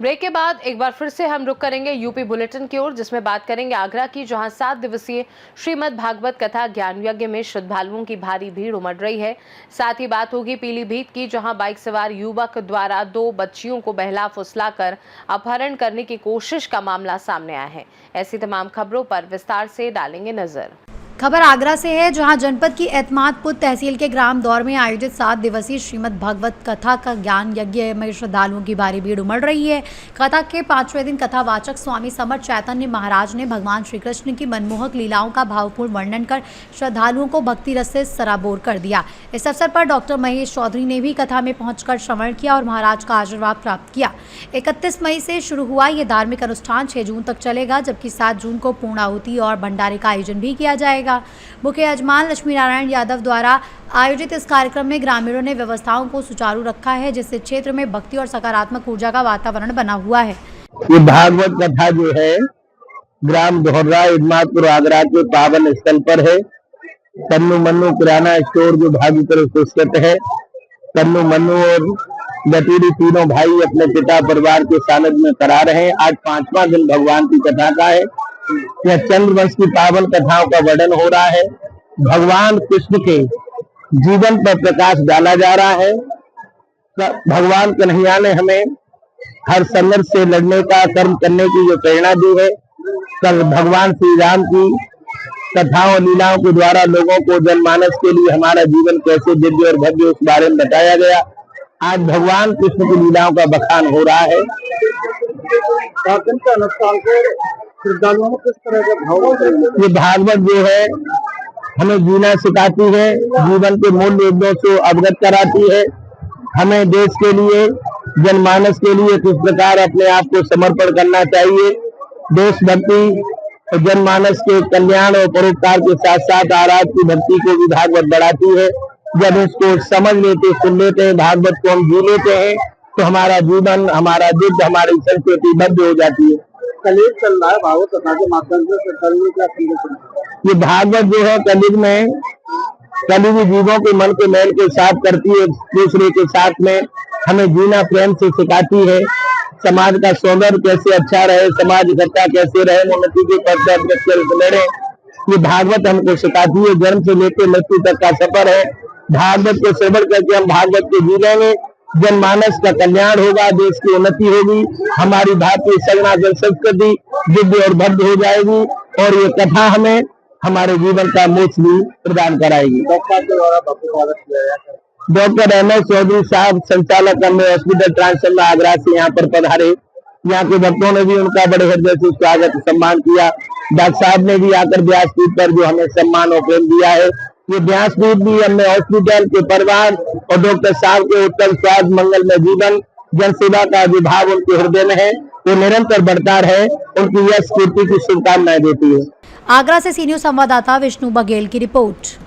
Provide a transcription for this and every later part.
Break के बाद एक बार फिर से हम रुक करेंगे यूपी बुलेटिन की ओर, जिसमें बात करेंगे आगरा की, जहां 7 दिवसीय श्रीमद् भागवत कथा ज्ञान यज्ञ में श्रद्धालुओं की भारी भीड़ उमड़ रही है। साथ ही बात होगी पीलीभीत की, जहां बाइक सवार युवक द्वारा 2 बच्चियों को बहला फुसलाकर अपहरण करने की कोशिश का मामला सामने आया है। ऐसी तमाम खबरों पर विस्तार से डालेंगे नजर। खबर आगरा से है, जहां जनपद की एतमादपुर तहसील के ग्राम दौर में आयोजित 7 दिवसीय श्रीमद् भागवत कथा का ज्ञान यज्ञ में श्रद्धालुओं की भारी भीड़ उमड़ रही है। कथा के 5वें दिन कथावाचक स्वामी समर्थ चैतन्य महाराज ने भगवान श्री कृष्ण की मनमोहक लीलाओं का भावपूर्ण वर्णन कर श्रद्धालुओं को भक्ति रस से सराबोर कर दिया। इस अवसर पर डॉक्टर महेश चौधरी ने भी कथा में पहुंचकर श्रवण किया और महाराज का आशीर्वाद प्राप्त किया। 31 मई से शुरू हुआ ये धार्मिक अनुष्ठान 6 जून तक चलेगा, जबकि 7 जून को पूर्णाहुति और भंडारे का आयोजन भी किया जाएगा। मुख्य यजमान लक्ष्मी नारायण यादव द्वारा आयोजित इस कार्यक्रम में ग्रामीणों ने व्यवस्थाओं को सुचारू रखा है, जिससे क्षेत्र में भक्ति और सकारात्मक ऊर्जा का वातावरण बना हुआ है। ये भागवत कथा जो है ग्राम धोर्रा इदमातपुर आगरा के पावन स्थल पर है। तन्नू मन्नू किराना स्टोर जो भागीपुर से स्थित है। तन्नू मन्नू और गतीरी तीनों भाई अपने पिता परिवार के सानिध्य में करा रहे हैं। आज 5वां दिन भगवान की कथा का है। यह चंद्रवंश की पावन कथाओं का वर्णन हो रहा है। भगवान कृष्ण के जीवन पर प्रकाश डाला जा रहा है। भगवान कन्हैया ने हमें हर संघर्ष से लड़ने का, कर्म करने की जो प्रेरणा दी है, कल भगवान श्री राम की कथाओं लीलाओं के द्वारा लोगों को जनमानस के लिए हमारा जीवन कैसे दिव्य और भव्य उस बारे में बताया गया। आज भगवान कृष्ण की लीलाओं का बखान हो रहा है। श्रद्धालुओं को किस तरह का भाव, ये भागवत जो है हमें जीना सिखाती है, जीवन के मूल्यों से अवगत कराती है। हमें देश के लिए, जनमानस के लिए किस प्रकार अपने आप को समर्पण करना चाहिए। देशभक्ति, जनमानस के कल्याण और परोपकार के साथ साथ आराध की भक्ति को भी भागवत बढ़ाती है। जब इसको समझ लेते, सुन लेते हैं, भागवत को हम जी लेते हैं, तो हमारा जीवन, हमारा युद्ध, हमारी संस्कृति भव्य हो जाती है। कलयुग चल रहा है, भागवत कथा के माध्यम से क्या संदेश? ये भागवत जो है कलयुग में कलयुगी जीवों के मन के मैल के साफ करती है। दूसरे के साथ में हमें जीना प्रेम से सिखाती है। समाज का सौंदर्य कैसे अच्छा रहे, समाज इकट्ठा कैसे रहे, उन्नति के पथ लड़े, ये भागवत हमको सिखाती है। जन्म से लेकर मृत्यु तक का सफर है। भागवत को श्रवण करके हम भागवत को जी लेंगे, जनमानस का कल्याण होगा, देश की उन्नति होगी, हमारी भारतीय सनातन संस्कृति दिव्य और भव्य हो जाएगी और ये कथा हमें हमारे जीवन का मोक्ष भी प्रदान कराएगी। डॉक्टर MS चौधरी साहब, संचालक हॉस्पिटल ट्रांसफर आगरा से यहाँ पर पधारे। यहाँ के भक्तों ने भी उनका बड़े हृदय से स्वागत सम्मान किया। डॉक्टर साहब ने भी आकर व्यासपीठ पर जो हमें सम्मान और प्रेम दिया है। ये व्यासपीठ भी हमने हॉस्पिटल के परिवार और डॉक्टर साहब के उत्तम स्वास्थ्य, मंगल में जीवन, जन सेवा का जो भाव उनके हृदय में है वो निरंतर बढ़ता है। उनकी यश कीर्ति की शुभकामनाएं देती है। आगरा से सी न्यूज़ संवाददाता विष्णु बघेल की रिपोर्ट।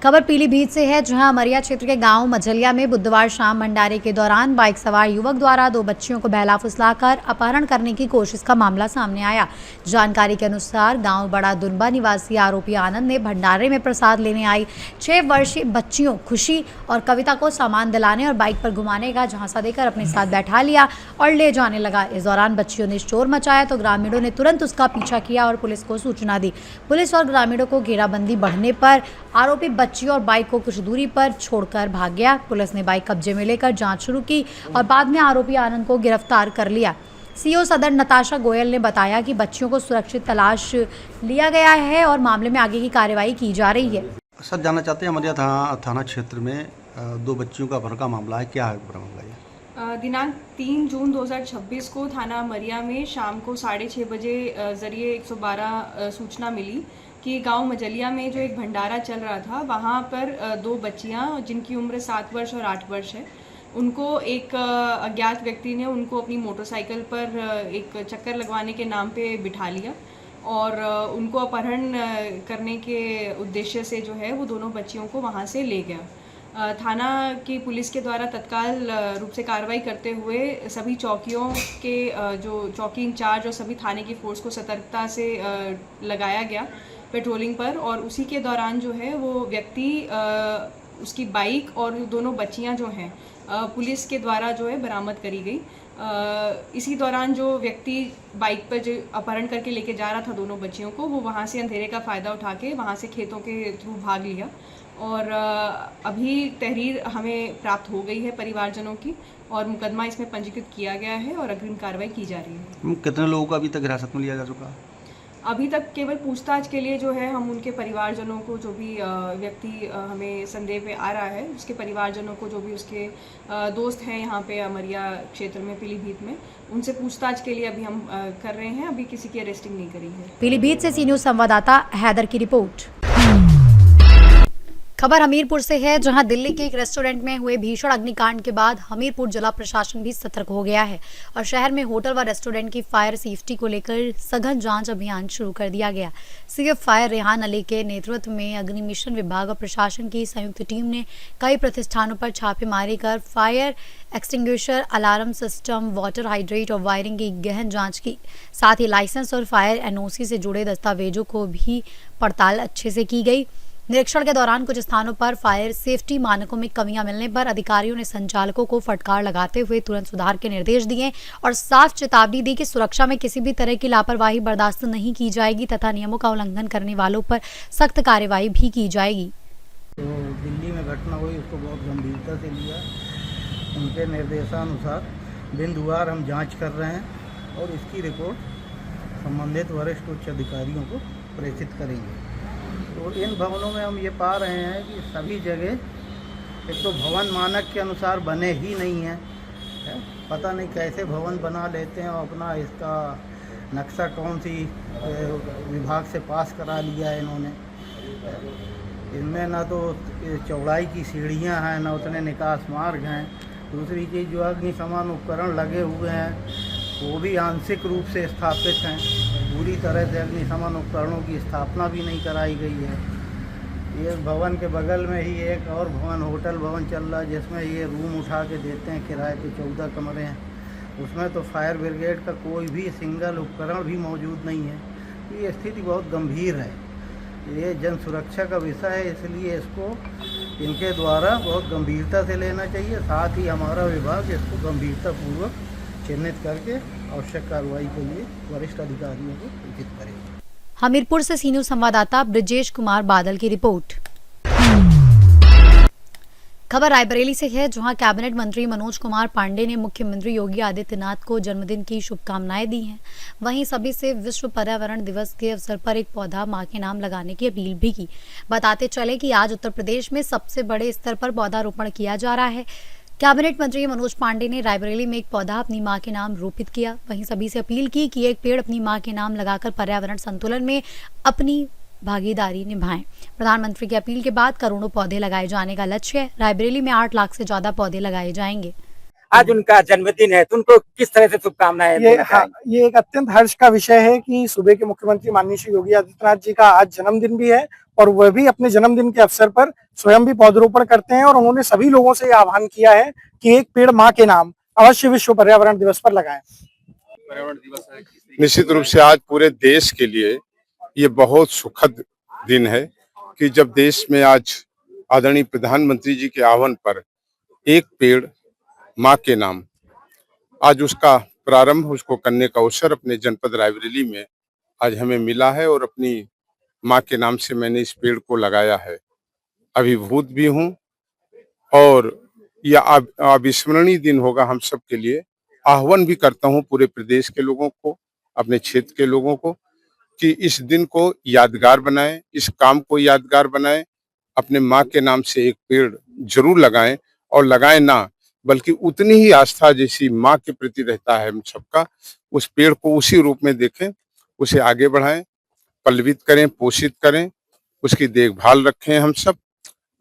खबर पीलीभीत से है, जहां अमरिया क्षेत्र के गांव मझलिया में बुधवार शाम भंडारे के दौरान बाइक सवार युवक द्वारा 2 बच्चियों को बहला फुसलाकर अपहरण करने की कोशिश का मामला सामने आया। जानकारी के अनुसार गांव बड़ा दुनबा निवासी आरोपी आनंद ने भंडारे में प्रसाद लेने आई 6 वर्षीय बच्चियों खुशी और कविता को सामान दिलाने और बाइक पर घुमाने का झांसा देकर अपने साथ बैठा लिया और ले जाने लगा। इस दौरान बच्चियों ने शोर मचाया तो ग्रामीणों ने तुरंत उसका पीछा किया और पुलिस को सूचना दी। पुलिस और ग्रामीणों को घेराबंदी बढ़ने पर आरोपी बच्चियों और बाइक को कुछ दूरी पर छोड़कर भाग गया। पुलिस ने बाइक कब्जे में लेकर जांच शुरू की और बाद में आरोपी आनंद को गिरफ्तार कर लिया। सीओ सदर नताशा गोयल ने बताया कि बच्चियों को सुरक्षित तलाश लिया गया है और मामले में आगे की कार्रवाई की जा रही है। सर, जानना चाहते हैं अमरिया थाना क्षेत्र में 2 बच्चियों का अपहरण का मामला है, क्या है पूरा मामला? दिनांक 3 जून 2026 को थाना अमरिया में शाम को 6:30 बजे जरिए 112 सूचना मिली कि गांव मझलिया में जो एक भंडारा चल रहा था, वहां पर 2 बच्चियां जिनकी उम्र 7 वर्ष और 8 वर्ष है, उनको एक अज्ञात व्यक्ति ने उनको अपनी मोटरसाइकिल पर एक चक्कर लगवाने के नाम पे बिठा लिया और उनको अपहरण करने के उद्देश्य से जो है वो दोनों बच्चियों को वहां से ले गया। थाना की पुलिस के द्वारा तत्काल रूप से कार्रवाई करते हुए सभी चौकियों के जो चौकी इंचार्ज और सभी थाने की फ़ोर्स को सतर्कता से लगाया गया पेट्रोलिंग पर, और उसी के दौरान जो है वो व्यक्ति उसकी बाइक और दोनों बच्चियां जो हैं पुलिस के द्वारा जो है बरामद करी गई। इसी दौरान जो व्यक्ति बाइक पर जो अपहरण करके लेके जा रहा था दोनों बच्चियों को, वो वहाँ से अंधेरे का फ़ायदा उठा के वहाँ से खेतों के थ्रू भाग लिया, और अभी तहरीर हमें प्राप्त हो गई है परिवारजनों की, और मुकदमा इसमें पंजीकृत किया गया है और अग्रिम कार्रवाई की जा रही है। कितने लोगों को अभी तक हिरासत में लिया जा चुका? अभी तक केवल पूछताछ के लिए जो है हम उनके परिवारजनों को, जो भी व्यक्ति हमें संदेह पे आ रहा है, उसके परिवारजनों को, जो भी उसके दोस्त हैं यहाँ पे अमरिया क्षेत्र में पीलीभीत में, उनसे पूछताछ के लिए अभी हम कर रहे हैं। अभी किसी की अरेस्टिंग नहीं करी है। पीलीभीत से सी न्यूज़ संवाददाता हैदर की रिपोर्ट। खबर हमीरपुर से है, जहां दिल्ली के एक रेस्टोरेंट में हुए भीषण अग्निकांड के बाद हमीरपुर जिला प्रशासन भी सतर्क हो गया है और शहर में होटल व रेस्टोरेंट की फायर सेफ्टी को लेकर सघन जांच अभियान शुरू कर दिया गया। सीएफ फायर रेहान अली के नेतृत्व में अग्निमिशन विभाग और प्रशासन की संयुक्त टीम ने कई प्रतिष्ठानों पर छापेमारी कर fire extinguisher, alarm system, water hydrate और वायरिंग की गहन जाँच की। साथ ही लाइसेंस और फायर एनओसी से जुड़े दस्तावेजों को भी पड़ताल अच्छे से की गई। निरीक्षण के दौरान कुछ स्थानों पर फायर सेफ्टी मानकों में कमियां मिलने पर अधिकारियों ने संचालकों को फटकार लगाते हुए तुरंत सुधार के निर्देश दिए और साफ चेतावनी दी कि सुरक्षा में किसी भी तरह की लापरवाही बर्दाश्त नहीं की जाएगी तथा नियमों का उल्लंघन करने वालों पर सख्त कार्रवाई भी की जाएगी। तो दिल्ली में घटना हुई, उसको बहुत गंभीरता से लिया। उनके निर्देशानुसार बिंदुवार हम जाँच कर रहे हैं और इसकी रिपोर्ट संबंधित वरिष्ठ उच्च अधिकारियों को प्रेषित करेंगे। तो इन भवनों में हम ये पा रहे हैं कि सभी जगह एक तो भवन मानक के अनुसार बने ही नहीं हैं, पता नहीं कैसे भवन बना लेते हैं और अपना इसका नक्शा कौन सी विभाग से पास करा लिया है इन्होंने। इनमें ना तो चौड़ाई की सीढ़ियां हैं, ना उतने निकास मार्ग हैं। दूसरी चीज़, जो अग्निशमन उपकरण लगे हुए हैं वो भी आंशिक रूप से स्थापित हैं, पूरी तरह से अग्निशमन उपकरणों की स्थापना भी नहीं कराई गई है। ये भवन के बगल में ही एक और भवन, होटल भवन चल रहा है, जिसमें ये रूम उठा के देते हैं किराए पे, 14 कमरे हैं। उसमें तो फायर ब्रिगेड का कोई भी सिंगल उपकरण भी मौजूद नहीं है। ये स्थिति बहुत गंभीर है, ये जन सुरक्षा का विषय है, इसलिए इसको इनके द्वारा बहुत गंभीरता से लेना चाहिए। साथ ही हमारा विभाग इसको गंभीरतापूर्वक चिन्हित करके आवश्यक कार्रवाई के लिए वरिष्ठ अधिकारियों को सूचित करेंगे। हमीरपुर से सी न्यूज़ संवाददाता ब्रिजेश कुमार बादल की रिपोर्ट। खबर रायबरेली से है, जहां कैबिनेट मंत्री मनोज कुमार पांडे ने मुख्यमंत्री योगी आदित्यनाथ को जन्मदिन की शुभकामनाएं दी हैं। वहीं सभी से विश्व पर्यावरण दिवस के अवसर पर एक पौधा मां के नाम लगाने की अपील भी की। बताते चले कि आज उत्तर प्रदेश में सबसे बड़े स्तर पर पौधारोपण किया जा रहा है। कैबिनेट मंत्री मनोज पांडे ने रायबरेली में एक पौधा अपनी मां के नाम रोपित किया। वहीं सभी से अपील की कि एक पेड़ अपनी मां के नाम लगाकर पर्यावरण संतुलन में अपनी भागीदारी निभाएं। प्रधानमंत्री की अपील के बाद करोड़ों पौधे लगाए जाने का लक्ष्य है। रायबरेली में 8 लाख से ज्यादा पौधे लगाए जाएंगे। आज उनका जन्मदिन है, तो उनको किस तरह से शुभकामनाएं? ये एक अत्यंत हर्ष का विषय है कि सूबे के मुख्यमंत्री माननीय श्री योगी आदित्यनाथ जी का आज जन्मदिन भी है और वह भी अपने जन्मदिन के अवसर पर स्वयं भी पौधरोपण करते हैं। और उन्होंने सभी लोगों से आह्वान किया है कि एक पेड़ मां के नाम अवश्य विश्व पर्यावरण दिवस पर लगाएं। पर्यावरण दिवस है, निश्चित रूप से आज पूरे देश के लिए ये बहुत सुखद दिन है कि जब देश में आज आदरणीय प्रधानमंत्री जी के आह्वान पर एक पेड़ मां के नाम, आज उसका प्रारंभ, उसको करने का अवसर अपने जनपद रायबरेली में आज हमें मिला है और अपनी मां के नाम से मैंने इस पेड़ को लगाया है। अभिभूत भी हूं और यह अविस्मरणीय दिन होगा हम सब के लिए। आह्वान भी करता हूं पूरे प्रदेश के लोगों को, अपने क्षेत्र के लोगों को, कि इस दिन को यादगार बनाएं, इस काम को यादगार बनाएं, अपने मां के नाम से एक पेड़ जरूर लगाएं और लगाएं ना, बल्कि उतनी ही आस्था जैसी मां के प्रति रहता है हम सबका, उस पेड़ को उसी रूप में देखें, उसे आगे बढ़ाएं, पल्लवित करें, पोषित करें, उसकी देखभाल रखें हम सब।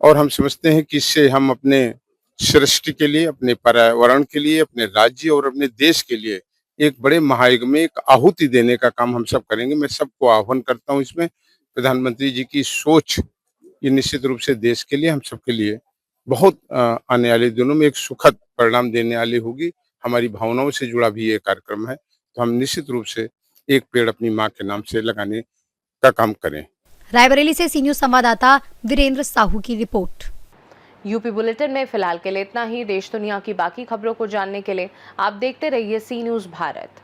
और हम समझते हैं कि इससे हम अपने सृष्टि के लिए, अपने पर्यावरण के लिए, अपने राज्य और अपने देश के लिए एक बड़े महायज्ञ में एक आहुति देने का काम हम सब करेंगे। मैं सबको आह्वान करता हूं इसमें। प्रधानमंत्री जी की सोच ये निश्चित रूप से देश के लिए, हम सबके लिए बहुत आने वाले दिनों में एक सुखद परिणाम देने वाली होगी। हमारी भावनाओं से जुड़ा भी ये कार्यक्रम है, तो हम निश्चित रूप से एक पेड़ अपनी माँ के नाम से लगाने का काम करें। रायबरेली से सी न्यूज संवाददाता वीरेंद्र साहू की रिपोर्ट। यूपी बुलेटिन में फिलहाल के लिए इतना ही। देश दुनिया की बाकी खबरों को जानने के लिए आप देखते रहिए सी न्यूज भारत।